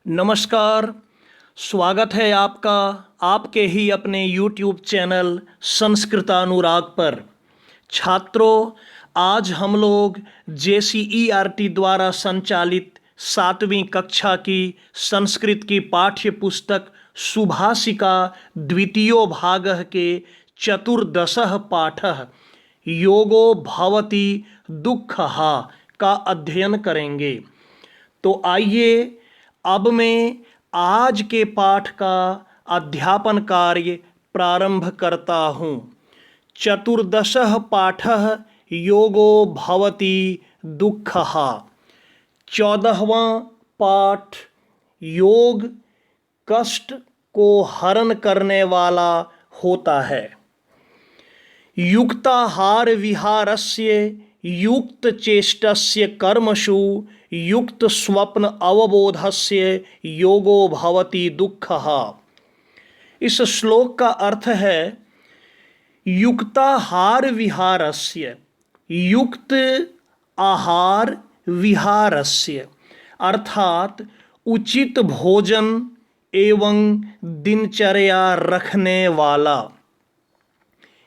नमस्कार। स्वागत है आपका आपके ही अपने YouTube चैनल संस्कृतानुराग पर। छात्रों, आज हम लोग JCERT द्वारा संचालित 7वीं कक्षा की संस्कृत की पाठ्य पुस्तक सुभाषिका द्वितीयो भागः के चतुर्दशः पाठः योगो भवति दुःखः का अध्ययन करेंगे। तो आइए अब मैं आज के पाठ का अध्यापन कार्य प्रारंभ करता हूँ। चतुर्दशः पाठः योगो भवति दुःखः। 14वां पाठ योग कष्ट को हरण करने वाला होता है। युक्ताहार विहारस्य युक्त चेष्टस्य कर्मसु युक्त स्वप्न अवबोधस्य योगो भवति दुःखः। इस श्लोक का अर्थ है युक्ताहार विहारस्य, युक्त आहार विहारस्य अर्थात उचित भोजन एवं दिनचर्या रखने वाला।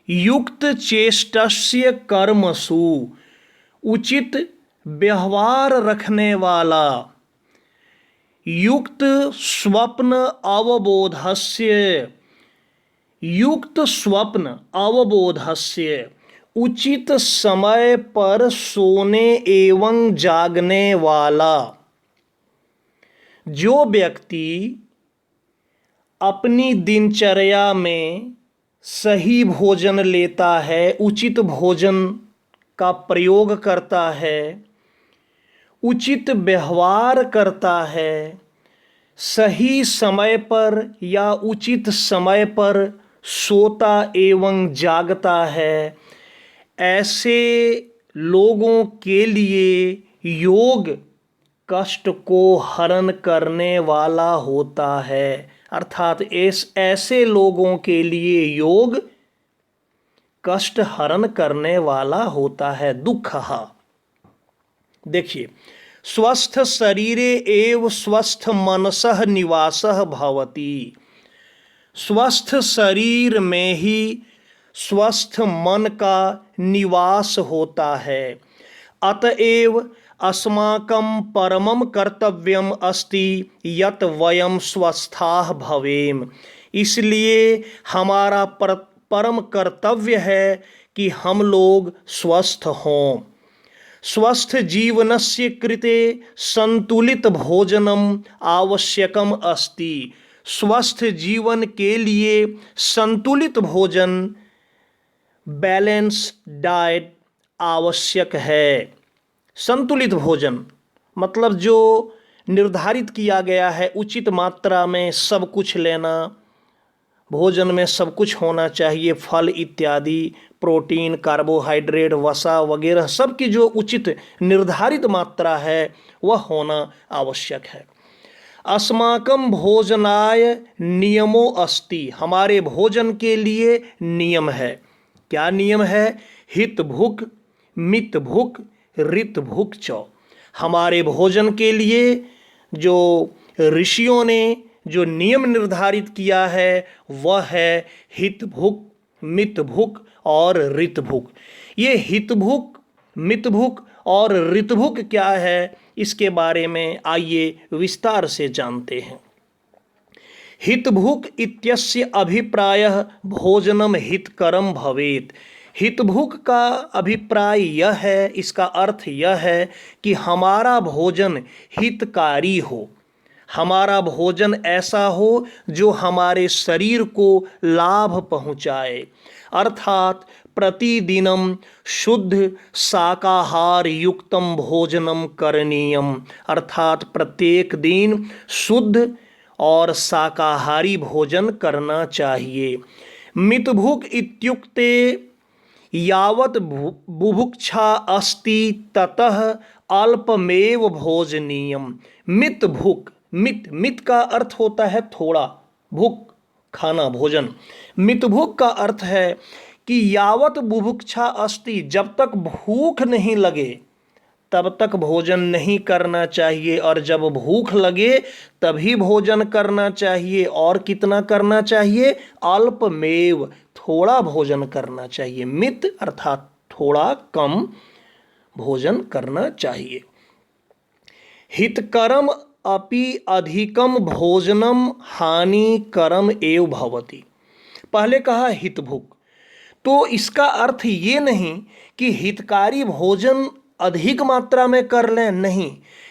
युक्त चेष्टस्य कर्मसु उचित व्यवहार रखने वाला। युक्त स्वप्न अवबोधस्य, युक्त स्वप्न अवबोधस्य उचित समय पर सोने एवं जागने वाला। जो व्यक्ति अपनी दिनचर्या में सही भोजन लेता है, उचित भोजन का प्रयोग करता है, उचित व्यवहार करता है, सही समय पर या उचित समय पर सोता एवं जागता है, ऐसे लोगों के लिए योग कष्ट को हरण करने वाला होता है। अर्थात ऐसे लोगों के लिए योग कष्ट हरण करने वाला होता है। दुःखः, देखिए, स्वस्थ शरीरे एव स्वस्थ मनसः निवासः भवति। स्वस्थ शरीर में ही स्वस्थ मन का निवास होता है। अतएव अस्माकं परमं कर्तव्यम अस्ति यत् वयं स्वस्थाः भवेम। इसलिए हमारा परम कर्तव्य है कि हम लोग स्वस्थ हों। स्वस्थ जीवनस्य कृते संतुलित भोजनम आवश्यकम अस्ति। स्वस्थ जीवन के लिए संतुलित भोजन, बैलेंस डाइट आवश्यक है। संतुलित भोजन मतलब जो निर्धारित किया गया है, उचित मात्रा में सब कुछ लेना, भोजन में सब कुछ होना चाहिए, फल इत्यादि, प्रोटीन, कार्बोहाइड्रेट, वसा वगैरह सब की जो उचित निर्धारित मात्रा है वह होना आवश्यक है। अस्माकं भोजनाय नियमो अस्ति। हमारे भोजन के लिए नियम है। क्या नियम है? हित भुक, मित भुक, ऋत भुक च। हमारे भोजन के लिए जो ऋषियों ने जो नियम निर्धारित किया है वह है हित भुक, मित भुक और ऋत भुक। ये हित भुक, मित भुक और ऋत भुक क्या है, इसके बारे में आइए विस्तार से जानते हैं। हित भुक इत्यस्य अभिप्रायः भोजनम हितकरम भवेत्। हितभुक का अभिप्राय यह है, इसका अर्थ यह है कि हमारा भोजन हितकारी हो, हमारा भोजन ऐसा हो जो हमारे शरीर को लाभ पहुँचाए। अर्थात प्रतिदिनम शुद्ध शाकाहार युक्तम भोजनम करणीयम। अर्थात प्रत्येक दिन शुद्ध और शाकाहारी भोजन करना चाहिए। मितभुक इत्युक्ते यावत बुभुक्षा अस्ति ततः अल्पमेव भोजनीयम। मित भुक, मित का अर्थ होता है थोड़ा, भुक खाना, भोजन। मित भुक का अर्थ है कि यावत बुभुक्षा अस्ति, जब तक भूख नहीं लगे तब तक भोजन नहीं करना चाहिए, और जब भूख लगे तभी भोजन करना चाहिए। और कितना करना चाहिए? अल्पमेव, थोड़ा भोजन करना चाहिए। मित अर्थात थोड़ा कम भोजन करना चाहिए। हितकरम अपि अधिकम भोजनम हानिकरम एव भवति। पहले कहा हितभुक, तो इसका अर्थ ये नहीं कि हितकारी भोजन अधिक मात्रा में कर लें, नहीं।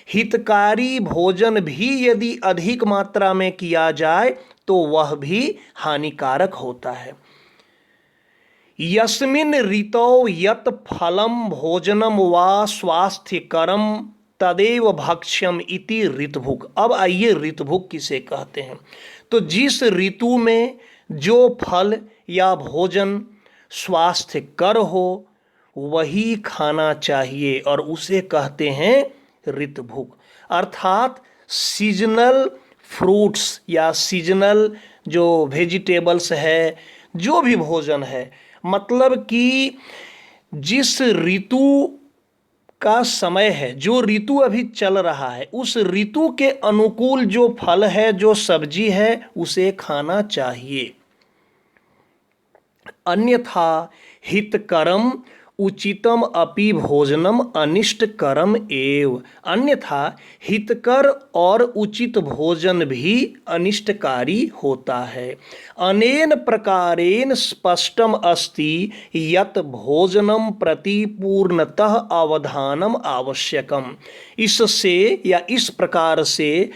हितकारी भोजन भी यदि अधिक मात्रा में किया जाए तो वह भी हानिकारक होता है। यस्मिन् ऋतौ यत् फलम भोजनम वा स्वास्थ्यकरम तदेव भक्ष्यम इति ऋतभुक। अब आइए ऋतभुक किसे कहते हैं। तो जिस ऋतु में जो फल या भोजन स्वास्थ्यकर हो वही खाना चाहिए, और उसे कहते हैं ऋतभुक। अर्थात सीजनल फ्रूट्स या सीजनल जो वेजिटेबल्स है, जो भी भोजन है, मतलब कि जिस ऋतु का समय है, जो ऋतु अभी चल रहा है, उस ऋतु के अनुकूल जो फल है, जो सब्जी है, उसे खाना चाहिए। अन्यथा हितकरम उचितम अपि भोजनम अनिष्टकरम एव। अन्यथा हितकर और उचित भोजन भी अनिष्टकारी होता है। अनेन प्रकारेण स्पष्टम अस्ति यत् भोजनम प्रति पूर्णतः अवधानम आवश्यकम। इससे या इस प्रकार से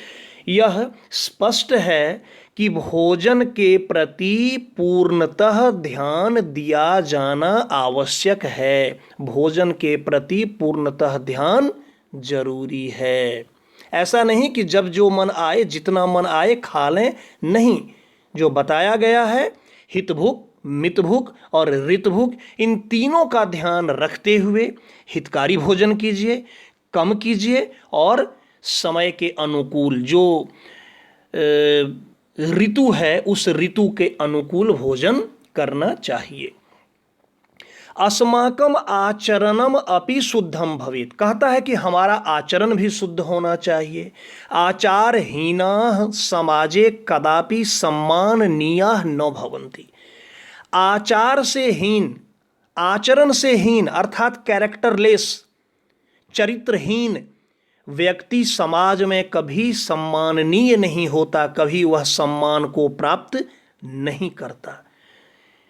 यह स्पष्ट है कि भोजन के प्रति पूर्णतः ध्यान दिया जाना आवश्यक है। भोजन के प्रति पूर्णतः ध्यान जरूरी है। ऐसा नहीं कि जब जो मन आए, जितना मन आए खा लें, नहीं। जो बताया गया है, हितभुक, मितभुक और ऋतभुक, इन तीनों का ध्यान रखते हुए हितकारी भोजन कीजिए, कम कीजिए, और समय के अनुकूल जो ऋतु है उस ऋतु के अनुकूल भोजन करना चाहिए। अस्माकम आचरणम अपि शुद्धम भवेत्। कहता है कि हमारा आचरण भी शुद्ध होना चाहिए। आचारहीनाः समाजे कदापि सम्माननीयाः न भवन्ति। आचार से हीन, आचरण से हीन अर्थात कैरेक्टरलेस, चरित्रहीन व्यक्ति समाज में कभी सम्माननीय नहीं होता, कभी वह सम्मान को प्राप्त नहीं करता।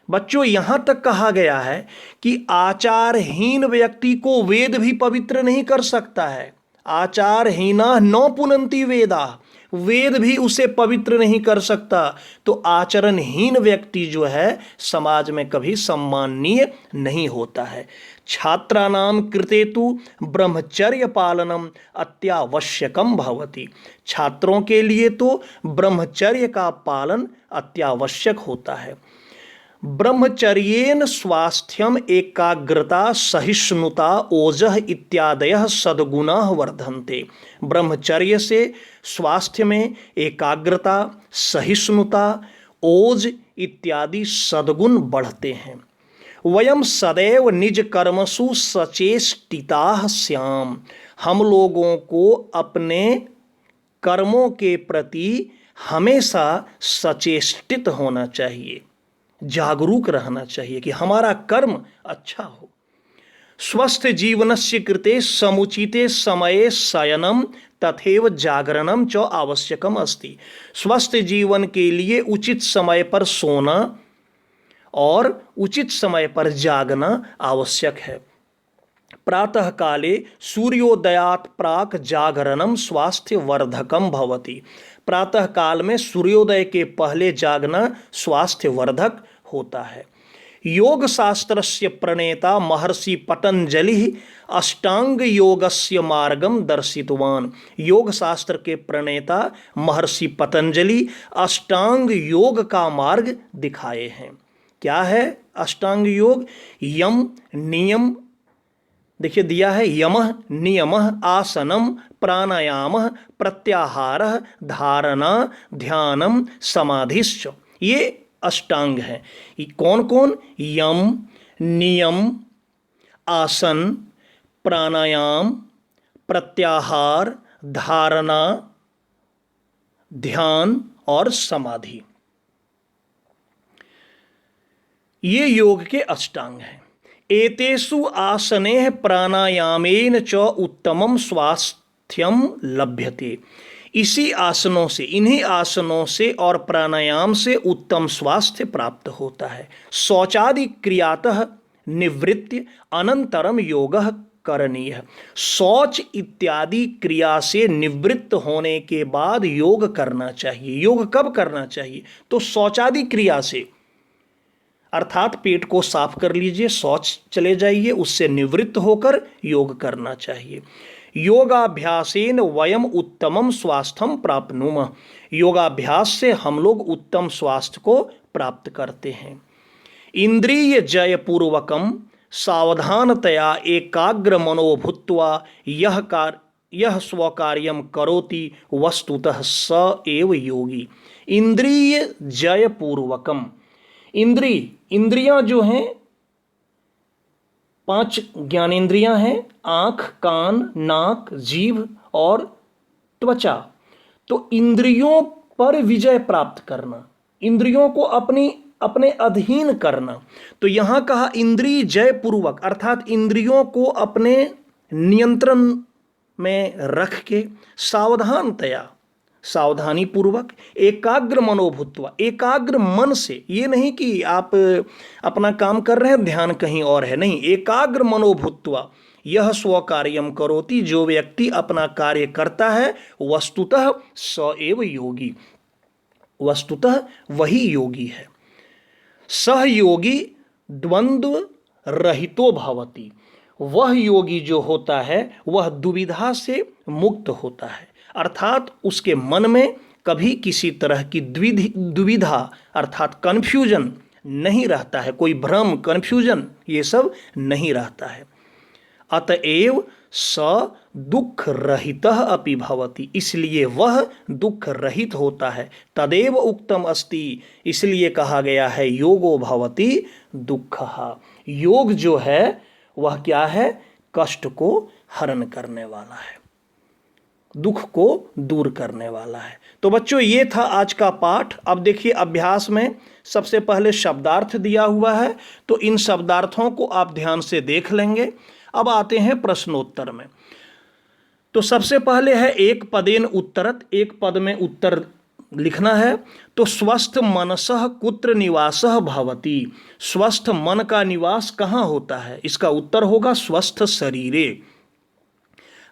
बच्चों, यहां तक कहा गया है कि आचारहीन व्यक्ति को वेद भी पवित्र नहीं कर सकता है। आचारहीना न पुनन्ति वेदा, वेद भी उसे पवित्र नहीं कर सकता। तो आचरणहीन व्यक्ति जो है समाज में कभी सम्माननीय नहीं होता है। छात्राणाम कृते तु ब्रह्मचर्य पालनम अत्यावश्यकम भवति। छात्रों के लिए तो ब्रह्मचर्य का पालन अत्यावश्यक होता है। ब्रह्मचर्येन स्वास्थ्यम एकाग्रता सहिष्णुता ओजः इत्यादयः सद्गुणाः वर्धन्ते। ब्रह्मचर्य से स्वास्थ्य में एकाग्रता, सहिष्णुता, ओज इत्यादि सद्गुण बढ़ते हैं। वयम सदैव निज कर्मसु सचेष्टिताः स्याम। हम लोगों को अपने कर्मों के प्रति हमेशा सचेष्टित होना चाहिए, जागरूक रहना चाहिए कि हमारा कर्म अच्छा हो। स्वस्थ जीवनस्य कृते समुचिते समये शयनम तथैव जागरणम च आवश्यकम अस्ति। स्वस्थ जीवन के लिए उचित समय पर सोना और उचित समय पर जागना आवश्यक है। प्रातः काले सूर्योदयात् प्राक जागरणम स्वास्थ्य वर्धकम भवति। प्रातः काल में सूर्योदय के पहले जागना स्वास्थ्य वर्धक होता है। योग शास्त्रस्य प्रणेता महर्षि पतंजलि अष्टांग योगस्य मार्गम दर्शितवान। योग शास्त्र के प्रणेता महर्षि पतंजलि अष्टांग योग का मार्ग दिखाए हैं। क्या है अष्टांग योग? यम नियम, देखिए दिया है, यमः नियमः आसनम प्राणायामः प्रत्याहारः धारणा ध्यानम समाधिश्च। ये अष्टांग हैं। कौन कौन? यम, नियम, आसन, प्राणायाम, प्रत्याहार, धारणा, ध्यान और समाधि। ये योग के अष्टांग हैं। एतेषु आसनेः प्राणायामेन च उत्तमं स्वास्थ्यम लभ्यते। इसी आसनों से, इन्हीं आसनों से और प्राणायाम से उत्तम स्वास्थ्य प्राप्त होता है। शौचादि क्रियातः निवृत्ति अनंतरम योगः करणीय। शौच इत्यादि क्रिया से निवृत्त होने के बाद योग करना चाहिए। योग कब करना चाहिए? तो शौचादि क्रिया से, अर्थात पेट को साफ कर लीजिए, शौच चले जाइए, उससे निवृत्त होकर योग करना चाहिए। योगाभ्यासेन वयम उत्तमम स्वास्थ्यम प्राप्नुमः। योगाभ्यास से हम लोग उत्तम स्वास्थ्य को प्राप्त करते हैं। इंद्रिय जय पूर्वकम सावधानतया एकाग्र मनो भूत्वा यह स्वकार्यम करोति वस्तुतः स एव योगी। इंद्रिय जय पूर्वकम, इंद्रियां जो हैं, 5 ज्ञानेंद्रियां हैं, आँख, कान, नाक, जीभ और त्वचा। तो इंद्रियों पर विजय प्राप्त करना, इंद्रियों को अपने अधीन करना। तो यहाँ कहा इंद्रिय जय पूर्वक, अर्थात इंद्रियों को अपने नियंत्रण में रख के सावधानतया, सावधानी पूर्वक, एकाग्र मनोभूत्वा, एकाग्र मन से, ये नहीं कि आप अपना काम कर रहे हैं ध्यान कहीं और है, नहीं, एकाग्र मनोभूत्वा यह स्वकार्यम करोति। जो व्यक्ति अपना कार्य करता है वस्तुतः स एव योगी, वस्तुतः वही योगी है। सह योगी द्वंद्व रहितो भवति। वह योगी जो होता है वह दुविधा से मुक्त होता है, अर्थात उसके मन में कभी किसी तरह की दुविधा अर्थात कन्फ्यूजन नहीं रहता है, कोई भ्रम, कन्फ्यूजन ये सब नहीं रहता है। अतएव स दुख रहितः अपि भवति। इसलिए वह दुख रहित होता है। तदेव उक्तम अस्ति, इसलिए कहा गया है योगो भवति दुःखः। योग जो है वह क्या है? कष्ट को हरण करने वाला है, दुख को दूर करने वाला है। तो बच्चों ये था आज का पाठ। अब देखिए अभ्यास में सबसे पहले शब्दार्थ दिया हुआ है, तो इन शब्दार्थों को आप ध्यान से देख लेंगे। अब आते हैं प्रश्नोत्तर में। तो सबसे पहले है एक पदेन उत्तरत, एक पद में उत्तर लिखना है। तो स्वस्थ मनसः कुत्र निवासः भवति। स्वस्थ मन का निवास कहाँ होता है? इसका उत्तर होगा स्वस्थ शरीरे।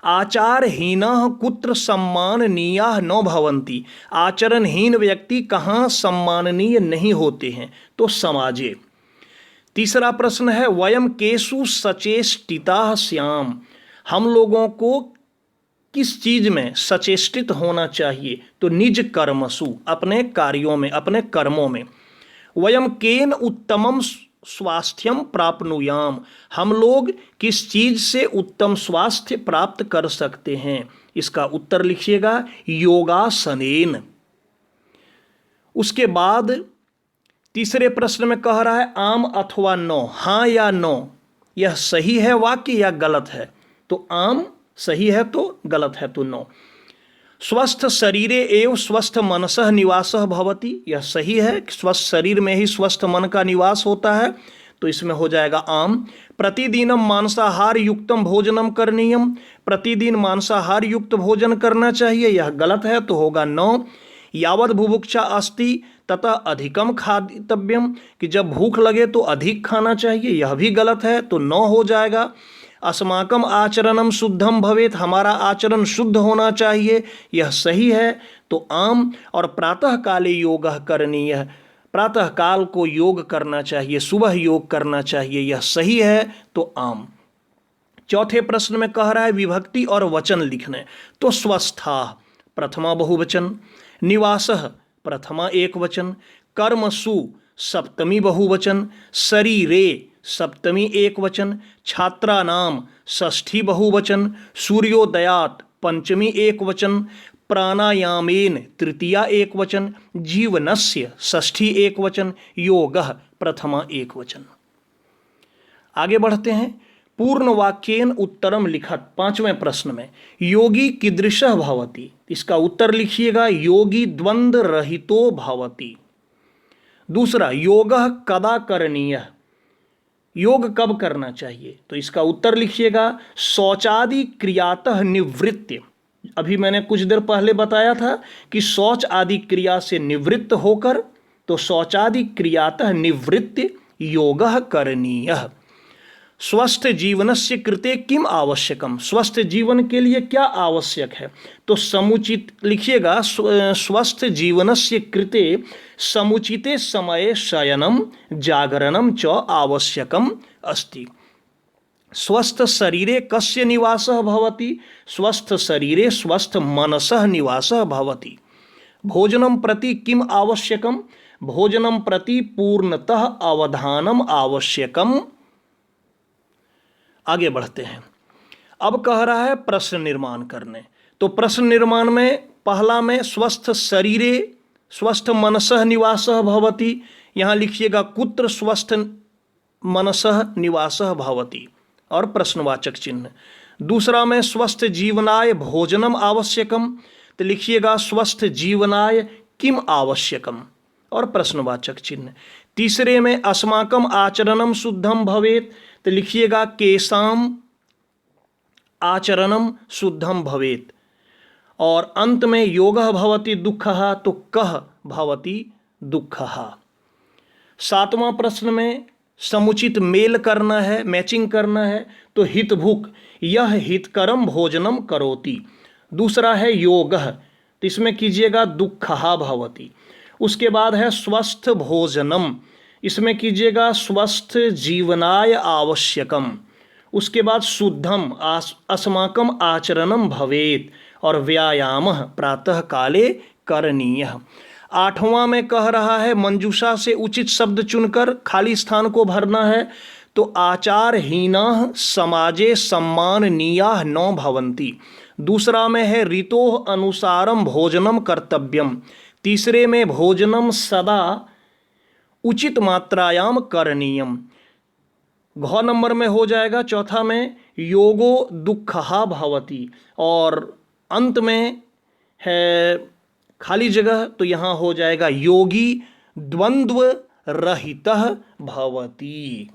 आचारहीनः कुत्र सम्माननीयाः न भवन्ति। आचरणहीन व्यक्ति कहाँ सम्माननीय नहीं होते हैं? तो समाजे। तीसरा प्रश्न है वयम केषु सचेष्टिताः स्याम। हम लोगों को किस चीज में सचेष्टित होना चाहिए? तो निज कर्मसु, अपने कार्यों में, अपने कर्मों में। वयम केन उत्तमम स्वास्थ्यम प्राप्नुयाम। हम लोग किस चीज से उत्तम स्वास्थ्य प्राप्त कर सकते हैं? इसका उत्तर लिखिएगा योगासनेन। उसके बाद तीसरे प्रश्न में कह रहा है आम अथवा नो, हाँ या नो, यह सही है वाक्य या गलत है? तो आम सही है तो गलत है तो नो। स्वस्थ शरीरे एव स्वस्थ मनसः निवासः भवति। यह सही है कि स्वस्थ शरीर में ही स्वस्थ मन का निवास होता है, तो इसमें हो जाएगा आम। प्रतिदिनम मांसाहार युक्तम भोजनम करणीयम। प्रतिदिन मांसाहार युक्त भोजन करना चाहिए, यह गलत है तो होगा नो। यावत बुभुक्षा अस्ति तथा अधिकम खादितव्यम, कि जब भूख लगे तो अधिक खाना चाहिए, यह भी गलत है तो नो हो जाएगा। अस्माकम आचरणम शुद्धम भवेत। हमारा आचरण शुद्ध होना चाहिए, यह सही है तो आम। और प्रातः काले योग करणीय, प्रातः काल को योग करना चाहिए, सुबह योग करना चाहिए, यह सही है तो आम। चौथे प्रश्न में कह रहा है विभक्ति और वचन लिखने। तो स्वस्था प्रथमा बहुवचन, निवासः प्रथमा एक वचन, कर्मसु सप्तमी बहुवचन, शरीरे सप्तमी एक वचन, छात्रानाम षष्ठी बहुवचन, सूर्योदयात पंचमी एक वचन, प्राणायामेन तृतीया एक वचन, जीवनस्य षष्ठी एक वचन, योगः प्रथमा एक वचन। आगे बढ़ते हैं। पूर्ण वाक्येन उत्तरम लिखत। 5वें प्रश्न में योगी कीदृशः भवति, इसका उत्तर लिखिएगा योगी द्वंद्व रहितो भवति। दूसरा, योगः कदा करणीयः, योग कब करना चाहिए, तो इसका उत्तर लिखिएगा शौचादि क्रियातः निवृत्ति। अभी मैंने कुछ देर पहले बताया था कि शौच आदि क्रिया से निवृत्त होकर, तो शौचादि क्रियातः निवृत्ति योगः करणीयः। स्वस्थ जीवनस्य कृते किम आवश्यकम, स्वस्थ जीवन के लिए क्या आवश्यक है, तो समुचित लिखिएगा स्वस्थ जीवनस्य कृते समुचिते समये शयनम जागरणम च आवश्यकम अस्ति। स्वस्थ शरीरे कस्य निवासः भवति, स्वस्थ शरीरे स्वस्थ मनसः निवासः भवति। भोजनं प्रति किम आवश्यकम, भोजनं प्रति पूर्णतः अवधानम आवश्यकम। आगे बढ़ते हैं। अब कह रहा है प्रश्न निर्माण करने, तो प्रश्न निर्माण में पहला में स्वस्थ शरीरे स्वस्थ मनसः निवासः भवति, यहाँ लिखिएगा कुत्र स्वस्थ मनसः निवासः भवति और प्रश्नवाचक चिन्ह। दूसरा में स्वस्थ जीवनाय भोजनम आवश्यकम, तो लिखिएगा स्वस्थ जीवनाय किम आवश्यकम और प्रश्नवाचक चिन्ह। तीसरे में अस्माकम आचरणम शुद्धम भवेत, तो लिखिएगा केशाम आचरणम शुद्धम भवेत। और अंत में योगः भवति दुःखः, तो कः भवति दुःखः। 7वां प्रश्न में समुचित मेल करना है, मैचिंग करना है, तो हितभुक यह हितकरम भोजनम करोति। दूसरा है योगः, तो इसमें कीजिएगा दुःखः भवति। उसके बाद है स्वस्थ भोजनम, इसमें कीजिएगा स्वस्थ जीवनाय आवश्यकम। उसके बाद शुद्धम अस्माकम आचरणम भवेत और व्यायामः प्रातः काले करणीयः। 8वां में कह रहा है मंजूषा से उचित शब्द चुनकर खाली स्थान को भरना है, तो आचारहीनाः समाजे सम्माननीयाः न भवन्ति। दूसरा में है ऋतोः अनुसारम भोजनम कर्तव्यम। तीसरे में भोजनम सदा उचित मात्रायाम करणीयम। घ नंबर में हो जाएगा। चौथा में योगो दुःखः भवति और अंत में है खाली जगह, तो यहाँ हो जाएगा योगी द्वंद्व रहितः भवति।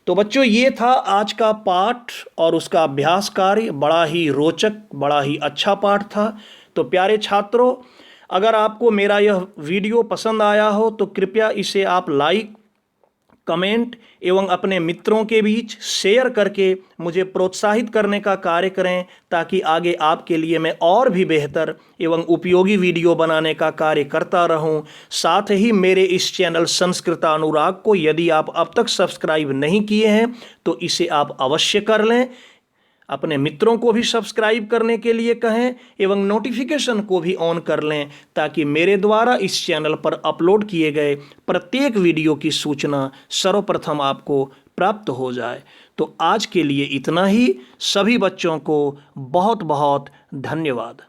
तो बच्चों ये था आज का पाठ और उसका अभ्यास कार्य, बड़ा ही रोचक, बड़ा ही अच्छा पाठ था। तो प्यारे छात्रों, अगर आपको मेरा यह वीडियो पसंद आया हो तो कृपया इसे आप लाइक, कमेंट एवं अपने मित्रों के बीच शेयर करके मुझे प्रोत्साहित करने का कार्य करें, ताकि आगे आपके लिए मैं और भी बेहतर एवं उपयोगी वीडियो बनाने का कार्य करता रहूं। साथ ही मेरे इस चैनल संस्कृतानुराग को यदि आप अब तक सब्सक्राइब नहीं किए हैं तो इसे आप अवश्य कर लें। अपने मित्रों को भी सब्सक्राइब करने के लिए कहें एवं नोटिफिकेशन को भी ऑन कर लें, ताकि मेरे द्वारा इस चैनल पर अपलोड किए गए प्रत्येक वीडियो की सूचना सर्वप्रथम आपको प्राप्त हो जाए। तो आज के लिए इतना ही। सभी बच्चों को बहुत बहुत धन्यवाद।